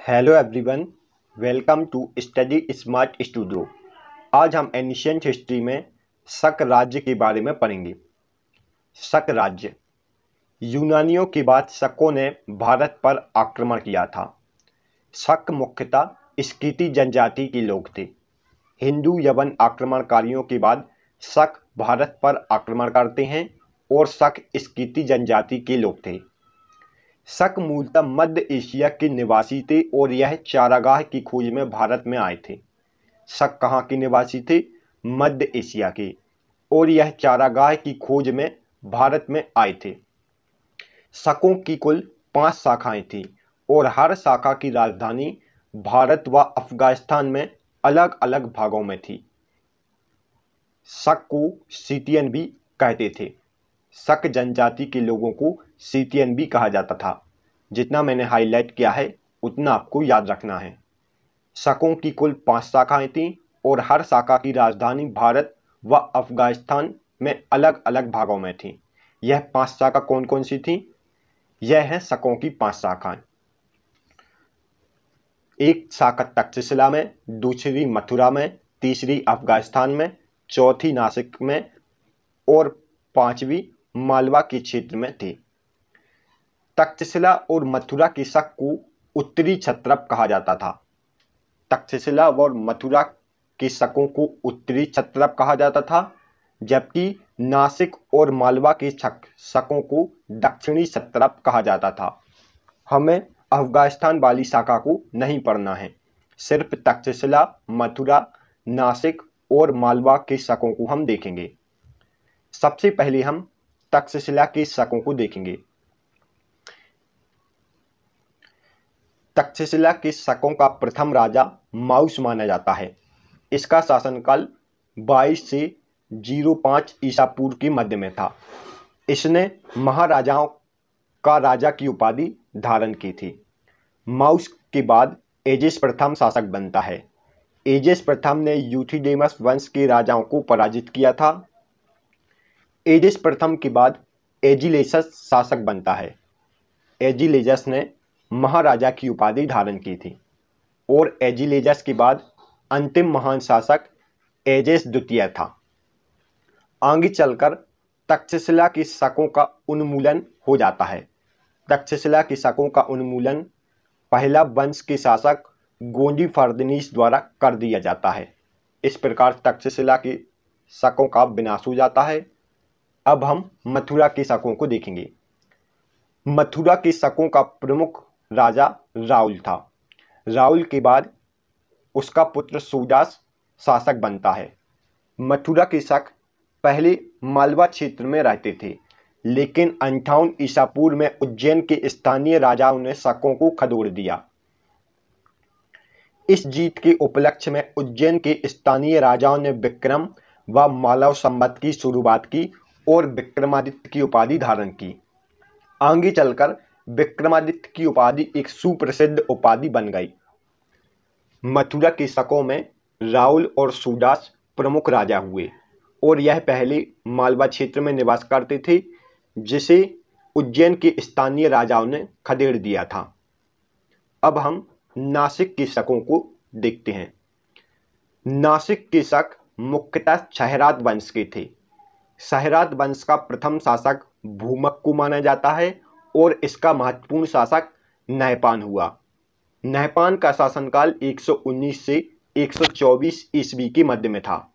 Hello everyone, welcome to study smart studio. आज हम ancient history में शक राज्य के बारे में पढ़ेंगे। शक राज्य यूनानियों के बाद शकों ने भारत पर आक्रमण किया था। शक मुख्यतः स्कीती जनजाति के लोग थे। हिंदू यवन आक्रमणकारियों के बाद शक भारत पर आक्रमण करते हैं और शक स्कीती जनजाति के लोग थे। शक मूलतः मध्य एशिया के निवासी थे और यह चारागाह की खोज में भारत में आए थे। शक कहाँ के निवासी थे? मध्य एशिया के, और यह चारागाह की खोज में भारत में आए थे। शकों की कुल 5 शाखाएं थीं और हर शाखा की राजधानी भारत व अफगानिस्तान में अलग अलग भागों में थी। शक को सीतियन भी कहते थे। शक जनजाति के लोगों को सीतियन भी कहा जाता था। जितना मैंने हाईलाइट किया है उतना आपको याद रखना है। शकों की कुल 5 शाखाएं थीं और हर शाखा की राजधानी भारत व अफगानिस्तान में अलग अलग भागों में थी। यह 5 शाखा कौन कौन सी थी? यह है शकों की 5 शाखाएं। एक शाखा तक्षशिला में, दूसरी मथुरा में, तीसरी अफगानिस्तान में, चौथी नासिक में और 5वीं मालवा के क्षेत्र में थी। तक्षशिला और मथुरा के शक को उत्तरी क्षत्रप कहा जाता था। तक्षशिला और मथुरा के शकों को उत्तरी क्षत्रप कहा जाता था, जबकि नासिक और मालवा के शकों को दक्षिणी क्षत्रप कहा जाता था। हमें अफगानिस्तान वाली शाखा को नहीं पढ़ना है, सिर्फ तक्षशिला, मथुरा, नासिक और मालवा के शकों को हम देखेंगे। सबसे पहले हम तक्षशिला के शकों को देखेंगे। तक्षशिला के शकों का प्रथम राजा माउस माना जाता है। इसका शासनकाल 22 से 05 ईसा पूर्व के मध्य में था। इसने महाराजाओं का राजा की उपाधि धारण की थी। माउस के बाद एजिस प्रथम शासक बनता है। एजिस प्रथम ने यूथिडेमस वंश के राजाओं को पराजित किया था। एजिस प्रथम के बाद एजिलेसस शासक बनता है। एजिलेजस ने महाराजा की उपाधि धारण की थी और एजिलेजस के बाद अंतिम महान शासक एजेस द्वितीय था। आगे चलकर तक्षशिला के शकों का उन्मूलन हो जाता है। तक्षशिला के शकों का उन्मूलन पहला वंश के शासक गोंडी फर्दनीस द्वारा कर दिया जाता है। इस प्रकार तक्षशिला के शकों का विनाश हो जाता है। अब हम मथुरा के शकों को देखेंगे। मथुरा के शकों का प्रमुख राजा राहुल था। राहुल के बाद उसका पुत्र सूदास शासक बनता है। मथुरा के शक पहले मालवा क्षेत्र में रहते थे, लेकिन 58 ईसा पूर्व में उज्जैन के स्थानीय राजाओं ने शकों को खदेड़ दिया। इस जीत के उपलक्ष्य में उज्जैन के स्थानीय राजाओं ने विक्रम व मालव संवत की शुरुआत की और विक्रमादित्य की उपाधि धारण की। आगे चलकर विक्रमादित्य की उपाधि एक सुप्रसिद्ध उपाधि बन गई। मथुरा के शकों में राहुल और सूदास प्रमुख राजा हुए और यह पहले मालवा क्षेत्र में निवास करते थे, जिसे उज्जैन के स्थानीय राजाओं ने खदेड़ दिया था। अब हम नासिक के शकों को देखते हैं। नासिक के शक मुख्यतः क्षहरात वंश के थे। क्षहरात वंश का प्रथम शासक भूमक को माना जाता है और इसका महत्वपूर्ण शासक नहपान हुआ। नहपान का शासनकाल 119 से 124 ईस्वी के मध्य में था।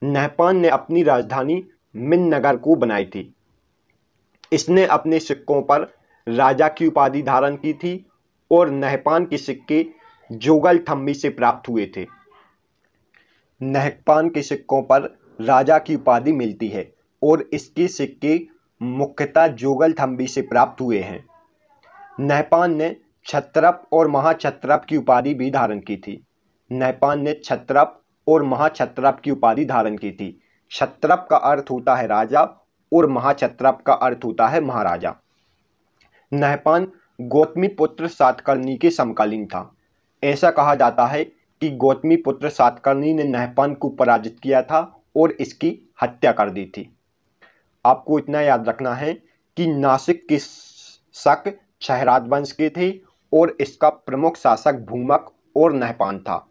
नहपान ने अपनी राजधानी मिन-नगर को बनाई थी। इसने अपने सिक्कों पर राजा की उपाधि धारण की थी और नहपान के सिक्के जोगल थम्बी से प्राप्त हुए थे। नहपान के सिक्कों पर राजा की उपाधि मिलती है और इसके सिक्के मुख्यतः जोगल थम्बी से प्राप्त हुए हैं। नहपान ने क्षत्रप और महाक्षत्रप की उपाधि भी धारण की थी। नहपान ने क्षत्रप और महाक्षत्रप की उपाधि धारण की थी। क्षत्रप का अर्थ होता है राजा और महाक्षत्रप का अर्थ होता है महाराजा। नहपान गौतमी पुत्र सातकर्णी के समकालीन था। ऐसा कहा जाता है कि गौतमी पुत्र सातकर्णी ने नहपान को पराजित किया था और इसकी हत्या कर दी थी। आपको इतना याद रखना है कि नासिक के शक क्षहरात वंश के थे और इसका प्रमुख शासक भूमक और नहपान था।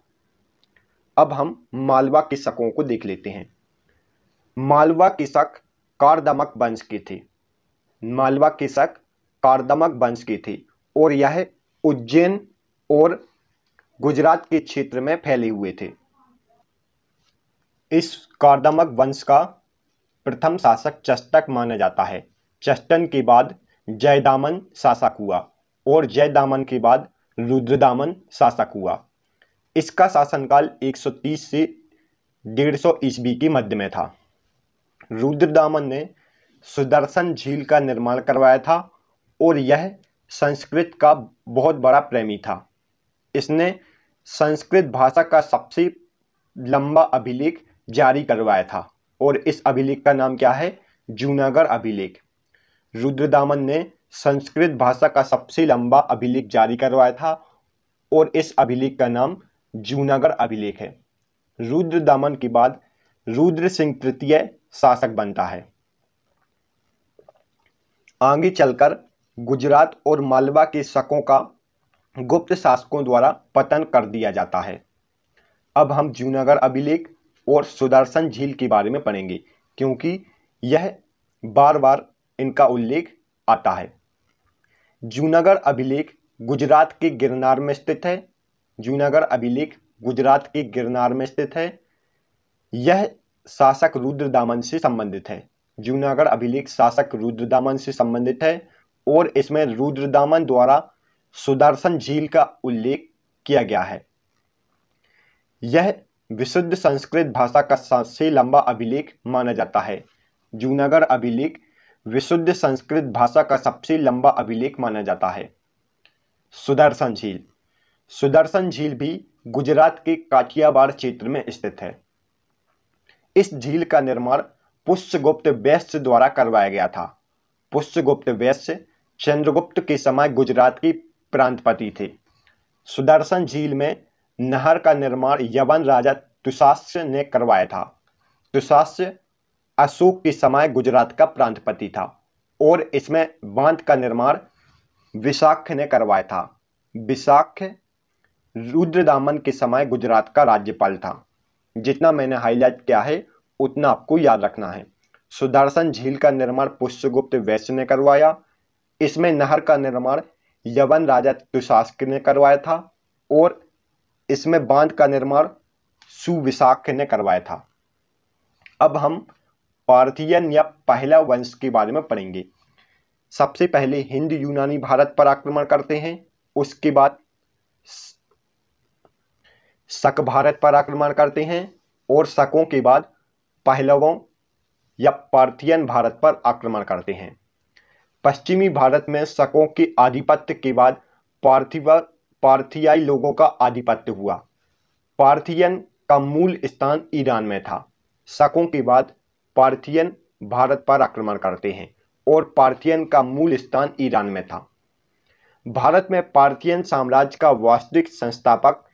अब हम मालवा के शकों को देख लेते हैं। मालवा के शक कार्दमक वंश के थे। मालवा के शक कार्दमक वंश के थे और यह उज्जैन और गुजरात के क्षेत्र में फैले हुए थे। इस कार्दमक वंश का प्रथम शासक चष्टक माना जाता है। चष्टन के बाद जयदामन शासक हुआ और जयदामन के बाद रुद्रदामन शासक हुआ। इसका शासनकाल 130 से 150 ईस्वी के मध्य में था। रुद्रदामन ने सुदर्शन झील का निर्माण करवाया था और यह संस्कृत का बहुत बड़ा प्रेमी था। इसने संस्कृत भाषा का सबसे लंबा अभिलेख जारी करवाया था और इस अभिलेख का नाम क्या है? जूनागढ़ अभिलेख। रुद्रदामन ने संस्कृत भाषा का सबसे लंबा अभिलेख जारी करवाया था और इस अभिलेख का नाम जूनागढ़ अभिलेख है। रुद्रदामन के बाद रुद्र सिंह तृतीय शासक बनता है। आगे चलकर गुजरात और मालवा के शकों का गुप्त शासकों द्वारा पतन कर दिया जाता है। अब हम जूनागढ़ अभिलेख और सुदर्शन झील के बारे में पढ़ेंगे क्योंकि यह बार बार इनका उल्लेख आता है। जूनागढ़ अभिलेख गुजरात के गिरनार में स्थित है। जूनागढ़ अभिलेख गुजरात के गिरनार में स्थित है। यह शासक रुद्रदामन से संबंधित है। जूनागढ़ अभिलेख शासक रुद्रदामन से संबंधित है और इसमें रुद्रदामन द्वारा सुदर्शन झील का उल्लेख किया गया है। यह विशुद्ध संस्कृत भाषा का सबसे लंबा अभिलेख माना जाता है। जूनागढ़ अभिलेख विशुद्ध संस्कृत भाषा का सबसे लंबा अभिलेख माना जाता है। सुदर्शन झील। सुदर्शन झील भी गुजरात के काठियावाड़ क्षेत्र में स्थित है। इस झील का निर्माण पुष्यगुप्त वैश्य द्वारा करवाया गया था। पुष्यगुप्त वैश्य चंद्रगुप्त के समय गुजरात के प्रांतपति थे। सुदर्शन झील में नहर का निर्माण यवन राजा तुषास्य ने करवाया था। तुषास्य अशोक के समय गुजरात का प्रांतपति था और इसमें बांध का निर्माण विशाख ने करवाया था। विशाख रुद्रदामन के समय गुजरात का राज्यपाल था। जितना मैंने हाईलाइट किया है उतना आपको याद रखना है। सुदर्शन झील का निर्माण पुष्यगुप्त वैश्य ने करवाया। इसमें नहर का निर्माण यवन राजा तुषास्य ने करवाया था और इसमें बांध का निर्माण सुविशाख ने करवाया था। अब हम पार्थियन या पहला वंश के बारे में पढ़ेंगे। सबसे पहले हिंद यूनानी भारत पर आक्रमण करते हैं, उसके बाद शक भारत पर आक्रमण करते हैं और शकों के बाद पहलवों या पार्थियन भारत पर आक्रमण करते हैं। पश्चिमी भारत में शकों के आधिपत्य के बाद पार्थियाई लोगों का आधिपत्य हुआ। पार्थियन का मूल स्थान ईरान में था। शकों के बाद पार्थियन भारत पर आक्रमण करते हैं और पार्थियन का मूल स्थान ईरान में था। भारत में पार्थियन साम्राज्य का वास्तविक संस्थापक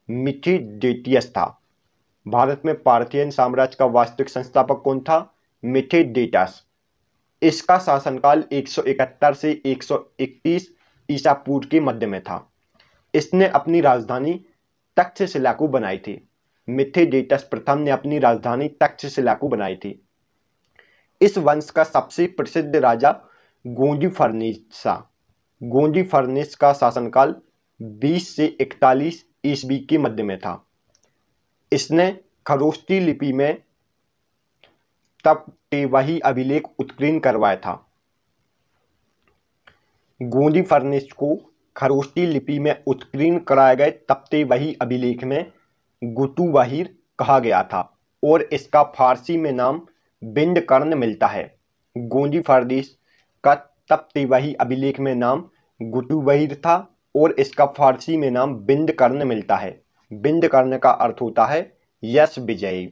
मिथिडेटियस था। भारत में पार्थियन साम्राज्य का वास्तविक संस्थापक कौन था? मिथिडेटस। इसका शासनकाल 171 से 131 ईसा पूर्व के मध्य में था। इसने अपनी राजधानी तक्षशिला को बनाई थी। मिथिडेटस प्रथम ने अपनी राजधानी तक्षशिला को बनाई थी। इस वंश का सबसे प्रसिद्ध राजा गोंडीफर्नेस था। गोंडीफर्नेस का शासनकाल 20 से 41 ईस्वी के मध्य में था। इसने खरोष्टी लिपि में तप्तेवही अभिलेख उत्कीर्ण करवाया था। गोंडीफर्नेस को खरोष्टी लिपि में उत्कीर्ण कराए गए तप्तेवही अभिलेख में गुटुवहीर कहा गया था और इसका फारसी में नाम बिंडकर्ण मिलता है। गोंडीफर्नेस का तप्तेवही अभिलेख में नाम गुटुवहीर था और इसका फारसी में नाम बिंडकर्ण मिलता है। बिंडकर्ण का अर्थ होता है यश विजयी।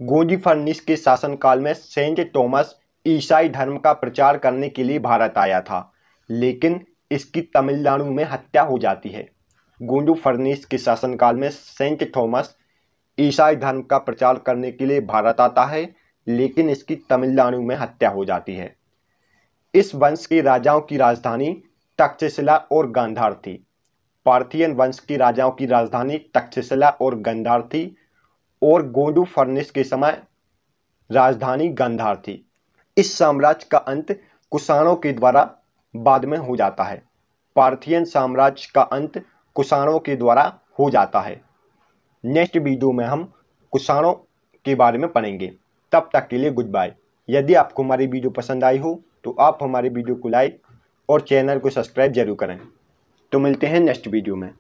गोंडीफर्नेस के शासनकाल में सेंट थॉमस ईसाई धर्म का प्रचार करने के लिए भारत आया था, लेकिन इसकी तमिलनाडु में हत्या हो जाती है। गोंडीफर्नेस के शासनकाल में सेंट थॉमस ईसाई धर्म का प्रचार करने के लिए भारत आता है, लेकिन इसकी तमिलनाडु में हत्या हो जाती है। इस वंश के राजाओं की राजधानी तक्षशिला और गांधार थी। पार्थियन वंश की राजाओं की राजधानी तक्षशिला और गांधार थी और गोंडुफर्निस के समय राजधानी गांधार थी। इस साम्राज्य का अंत कुषाणों के द्वारा बाद में हो जाता है। पार्थियन साम्राज्य का अंत कुषाणों के द्वारा हो जाता है। नेक्स्ट वीडियो में हम कुषाणों के बारे में पढ़ेंगे। तब तक के लिए गुड बाय। यदि आपको हमारी वीडियो पसंद आई हो तो आप हमारे वीडियो को लाइक और चैनल को सब्सक्राइब जरूर करें। तो मिलते हैं नेक्स्ट वीडियो में।